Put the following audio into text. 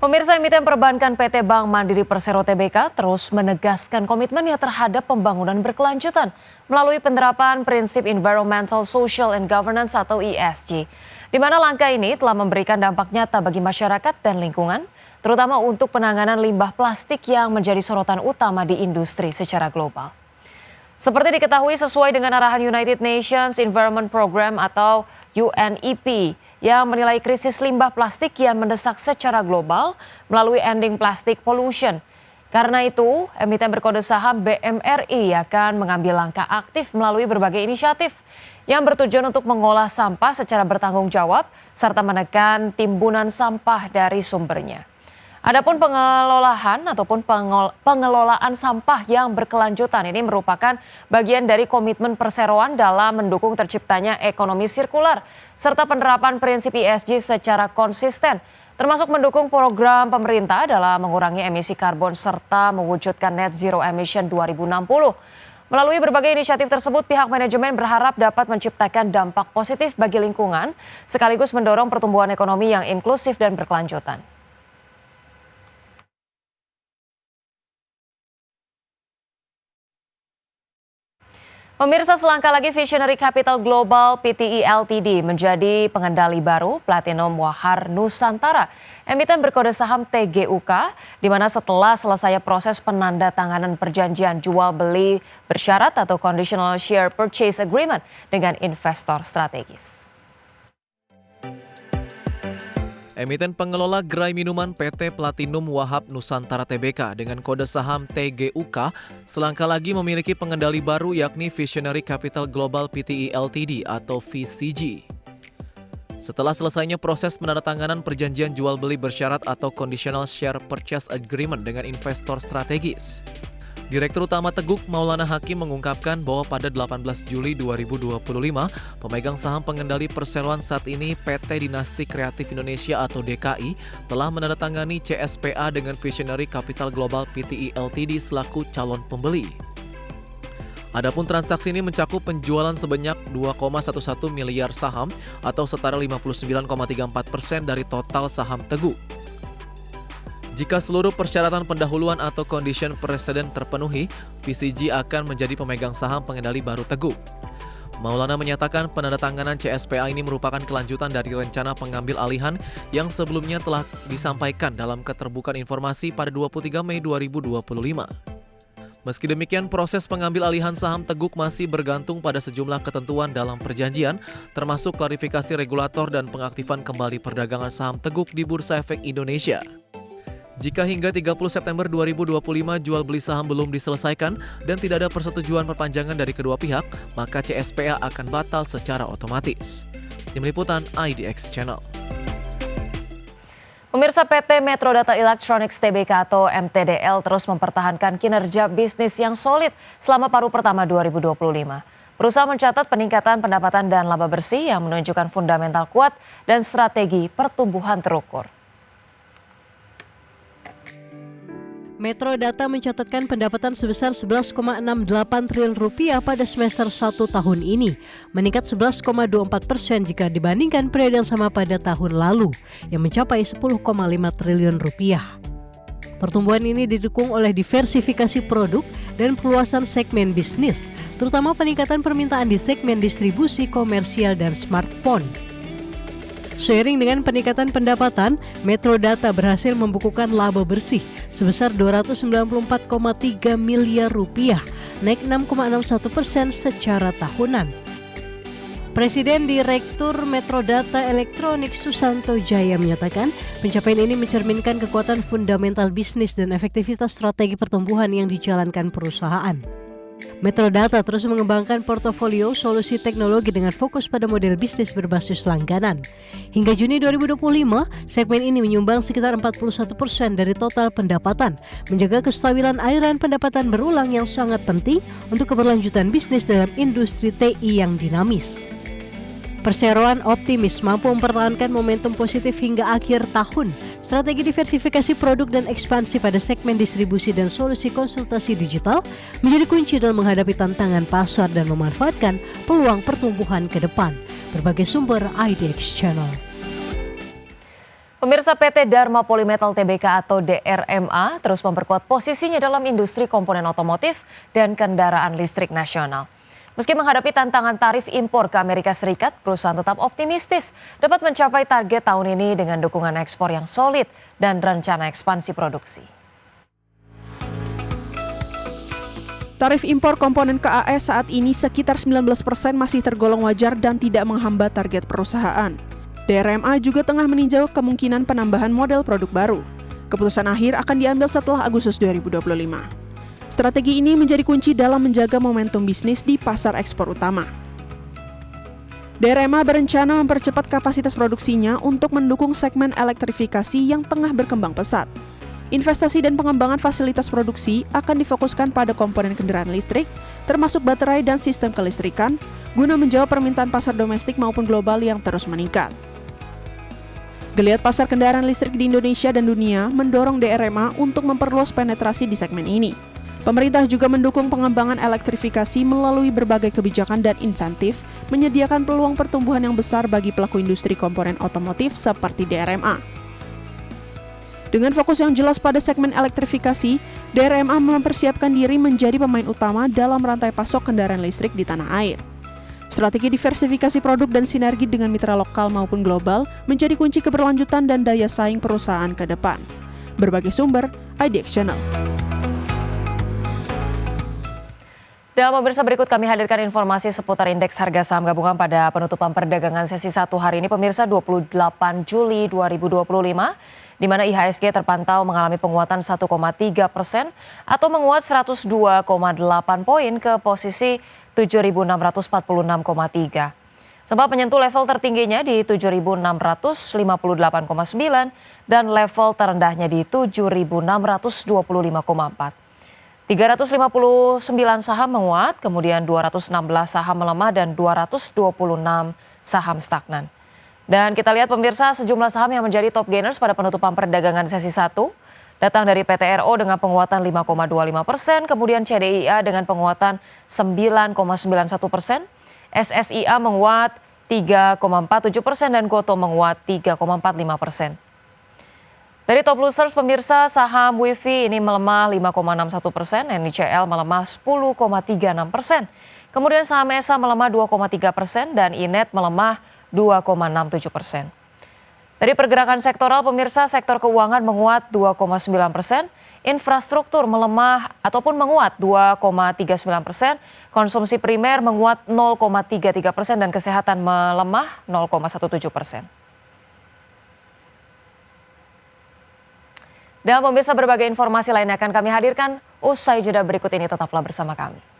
Pemirsa, emiten perbankan PT Bank Mandiri Persero Tbk terus menegaskan komitmennya terhadap pembangunan berkelanjutan melalui penerapan prinsip Environmental, Social, and Governance atau ESG. Di mana langkah ini telah memberikan dampak nyata bagi masyarakat dan lingkungan, terutama untuk penanganan limbah plastik yang menjadi sorotan utama di industri secara global. Seperti diketahui sesuai dengan arahan United Nations Environment Program atau UNEP yang menilai krisis limbah plastik yang mendesak secara global melalui Ending Plastic Pollution. Karena itu, emiten berkode saham BMRI akan mengambil langkah aktif melalui berbagai inisiatif yang bertujuan untuk mengolah sampah secara bertanggung jawab serta menekan timbunan sampah dari sumbernya. Adapun pengelolaan sampah yang berkelanjutan ini merupakan bagian dari komitmen perseroan dalam mendukung terciptanya ekonomi sirkular serta penerapan prinsip ESG secara konsisten, termasuk mendukung program pemerintah dalam mengurangi emisi karbon serta mewujudkan net zero emission 2060. Melalui berbagai inisiatif tersebut, pihak manajemen berharap dapat menciptakan dampak positif bagi lingkungan sekaligus mendorong pertumbuhan ekonomi yang inklusif dan berkelanjutan. Pemirsa, selangkah lagi Visionary Capital Global PTI Ltd menjadi pengendali baru Platinum Wahar Nusantara, emiten berkode saham TGUK, di mana setelah selesai proses penandatanganan perjanjian jual beli bersyarat atau Conditional Share Purchase Agreement dengan investor strategis. Emiten pengelola gerai minuman PT Platinum Wahar Nusantara Tbk dengan kode saham TGUK selangkah lagi memiliki pengendali baru yakni Visionary Capital Global PTI Ltd atau VCG. Setelah selesainya proses penandatanganan perjanjian jual beli bersyarat atau Conditional Share Purchase Agreement dengan investor strategis. Direktur Utama Teguk Maulana Hakim mengungkapkan bahwa pada 18 Juli 2025, pemegang saham pengendali perseroan saat ini PT Dinasti Kreatif Indonesia atau DKI telah menandatangani CSPA dengan Visionary Capital Global PTI Ltd selaku calon pembeli. Adapun transaksi ini mencakup penjualan sebanyak 2,11 miliar saham atau setara 59,34% dari total saham Teguk. Jika seluruh persyaratan pendahuluan atau condition precedent terpenuhi, VCG akan menjadi pemegang saham pengendali baru Teguk. Maulana menyatakan penandatanganan CSPA ini merupakan kelanjutan dari rencana pengambil alihan yang sebelumnya telah disampaikan dalam keterbukaan informasi pada 23 Mei 2025. Meski demikian, proses pengambil alihan saham Teguk masih bergantung pada sejumlah ketentuan dalam perjanjian, termasuk klarifikasi regulator dan pengaktifan kembali perdagangan saham Teguk di Bursa Efek Indonesia. Jika hingga 30 September 2025 jual beli saham belum diselesaikan dan tidak ada persetujuan perpanjangan dari kedua pihak, maka CSPA akan batal secara otomatis. Tim Liputan IDX Channel. Pemirsa, PT Metrodata Electronics Tbk atau MTDL terus mempertahankan kinerja bisnis yang solid selama paruh pertama 2025. Perusahaan mencatat peningkatan pendapatan dan laba bersih yang menunjukkan fundamental kuat dan strategi pertumbuhan terukur. Metrodata mencatatkan pendapatan sebesar 11,68 triliun rupiah pada semester 1 tahun ini, meningkat 11,24% jika dibandingkan periode yang sama pada tahun lalu, yang mencapai 10,5 triliun rupiah. Pertumbuhan ini didukung oleh diversifikasi produk dan perluasan segmen bisnis, terutama peningkatan permintaan di segmen distribusi komersial dan smartphone. Seiring dengan peningkatan pendapatan, Metrodata berhasil membukukan laba bersih sebesar 294,3 miliar rupiah, naik 6,61% secara tahunan. Presiden Direktur Metrodata Electronics Susanto Jaya menyatakan pencapaian ini mencerminkan kekuatan fundamental bisnis dan efektivitas strategi pertumbuhan yang dijalankan perusahaan. Metrodata terus mengembangkan portofolio solusi teknologi dengan fokus pada model bisnis berbasis langganan. Hingga Juni 2025, segmen ini menyumbang sekitar 41% dari total pendapatan, menjaga kestabilan aliran pendapatan berulang yang sangat penting untuk keberlanjutan bisnis dalam industri TI yang dinamis. Perseroan optimis mampu mempertahankan momentum positif hingga akhir tahun. Strategi diversifikasi produk dan ekspansi pada segmen distribusi dan solusi konsultasi digital menjadi kunci dalam menghadapi tantangan pasar dan memanfaatkan peluang pertumbuhan ke depan. Berbagai sumber IDX Channel. Pemirsa PT Dharma Polymetal Tbk atau DRMA terus memperkuat posisinya dalam industri komponen otomotif dan kendaraan listrik nasional. Meski menghadapi tantangan tarif impor ke Amerika Serikat, perusahaan tetap optimistis dapat mencapai target tahun ini dengan dukungan ekspor yang solid dan rencana ekspansi produksi. Tarif impor komponen KAS saat ini sekitar 19% masih tergolong wajar dan tidak menghambat target perusahaan. DRMA juga tengah meninjau kemungkinan penambahan model produk baru. Keputusan akhir akan diambil setelah Agustus 2025. Strategi ini menjadi kunci dalam menjaga momentum bisnis di pasar ekspor utama. DRMA berencana mempercepat kapasitas produksinya untuk mendukung segmen elektrifikasi yang tengah berkembang pesat. Investasi dan pengembangan fasilitas produksi akan difokuskan pada komponen kendaraan listrik, termasuk baterai dan sistem kelistrikan, guna menjawab permintaan pasar domestik maupun global yang terus meningkat. Geliat pasar kendaraan listrik di Indonesia dan dunia mendorong DRMA untuk memperluas penetrasi di segmen ini. Pemerintah juga mendukung pengembangan elektrifikasi melalui berbagai kebijakan dan insentif, menyediakan peluang pertumbuhan yang besar bagi pelaku industri komponen otomotif seperti DRMA. Dengan fokus yang jelas pada segmen elektrifikasi, DRMA mempersiapkan diri menjadi pemain utama dalam rantai pasok kendaraan listrik di tanah air. Strategi diversifikasi produk dan sinergi dengan mitra lokal maupun global menjadi kunci keberlanjutan dan daya saing perusahaan ke depan. Berbagai sumber, IDX Channel. Dan pemirsa, berikut kami hadirkan informasi seputar indeks harga saham gabungan pada penutupan perdagangan sesi 1 hari ini, pemirsa, 28 Juli 2025. Di mana IHSG terpantau mengalami penguatan 1,3% atau menguat 102,8 poin ke posisi 7.646,3. Sempat menyentuh level tertingginya di 7.658,9 dan level terendahnya di 7.625,4. 359 saham menguat, kemudian 216 saham melemah dan 226 saham stagnan. Dan kita lihat pemirsa, sejumlah saham yang menjadi top gainers pada penutupan perdagangan sesi 1 datang dari PT RO dengan penguatan 5,25%, kemudian CDIA dengan penguatan 9,91%, SSIA menguat 3,47% dan Goto menguat 3,45%. Dari top losers pemirsa, saham WIFI ini melemah 5,61%, NICL melemah 10,36%, kemudian saham ESA melemah 2,3% dan INET melemah 2,67%. Dari pergerakan sektoral pemirsa, sektor keuangan menguat 2,9%, infrastruktur melemah ataupun menguat 2,39%, konsumsi primer menguat 0,33% dan kesehatan melemah 0,17%. Dan pemirsa, berbagai informasi lain akan kami hadirkan usai jeda berikut ini, tetaplah bersama kami.